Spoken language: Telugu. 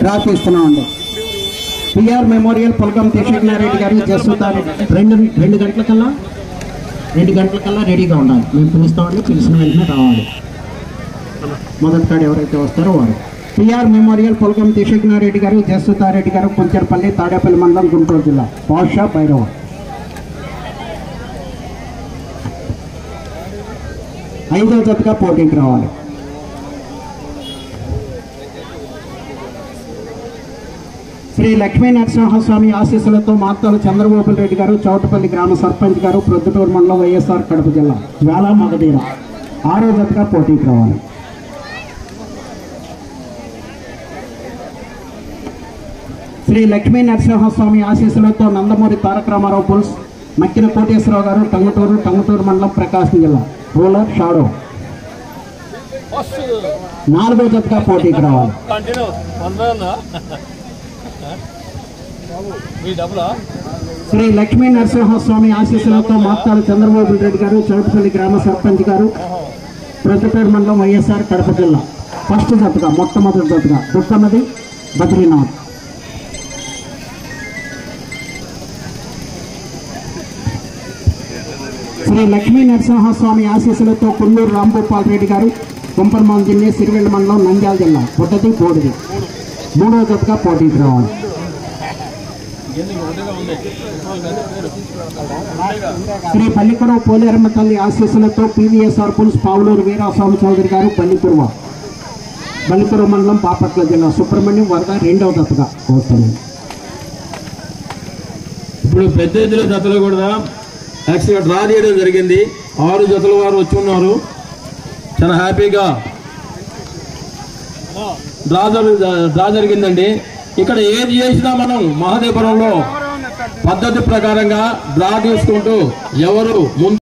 డ్రా తీస్తున్నామండి. పిఆర్ మెమోరియల్ పులగం తిరునారెడ్డి గారు జస్సుతారెడ్డి 2 గంటల కల్లా రెడీగా ఉండాలి. మేము పిలుస్తామండి, పిలిచిన వెంటనే రావాలి. మొదటి కాడ ఎవరైతే వస్తారో వారు. పిఆర్ మెమోరియల్ పులగం తిరునారెడ్డి గారు జస్సుతారెడ్డి గారు కుంచెరపల్లి తాడేపల్లి మండలం గుంటూరు జిల్లా. పాషా భైరవ. 5వ జతగా పోటీకి రావాలి. శ్రీ లక్ష్మీ నరసింహస్వామి ఆశీస్సులతో మార్తాల చంద్రబాబు రెడ్డి గారు చౌటపల్లి గ్రామ సర్పంచ్ గారు ప్రొద్దుటూరు మండలం వైఎస్ఆర్ కడప జిల్లా. జ్వాలా మగధీర 6వ జతగా పోటీకి రావాలి. శ్రీ లక్ష్మీ నరసింహస్వామి ఆశీస్సులతో నందమూరి తారక రామారావు పుల్స్ మక్కిన కోటేశ్వరరావు గారు టంగుటూరు మండలం ప్రకాశం జిల్లా. రూలర్ షాడో 4వ జతగా పోటీకి రావాలి. శ్రీ లక్ష్మీ నరసింహస్వామి ఆశీస్సులతో మార్తాల చంద్రబాబు రెడ్డి గారు చౌటపల్లి గ్రామ సర్పంచ్ గారు ప్రొద్దుటూరు మండలం వైఎస్ఆర్ కడప జిల్లా. ఫస్ట్ జతగా మొట్టమొదటి జతగా దుక్కన్నది బద్రీనాథ్. శ్రీ లక్ష్మీ నరసింహస్వామి ఆశీస్సులతో కొల్లూరు రాంభూపాల్ రెడ్డి గారు గుంపర్మాన్ జిల్లా సిరివెల్ల మండలం నంద్యాల జిల్లా. బుడ్డది బోడిది 3వ జతగా పోటీకి రావాలి. శ్రీ పల్లికరవ పోలేరమ్మ తల్లి ఆశీస్సులతో పివిఎస్ఆర్ పుల్స్ పావులూరు వీరాస్వామి చౌదరి గారు బల్లికురువ మండలం బాపట్ల జిల్లా. సుబ్రహ్మణ్యం వరద 2వ జతగా వస్తుంది. ఇప్పుడు పెద్ద ఎత్తున జతలు కూడా యాక్చువల్గా డ్రా చేయడం జరిగింది. 6 జతల వారు వచ్చి ఉన్నారు. చాలా హ్యాపీగా డ్రా జరిగిందండి. ఇక్కడ ఏది చేసినా మనం మహాదేవపురంలో పద్ధతి ప్రకారంగా డ్రా తీసుకుంటూ ఎవరు ముందు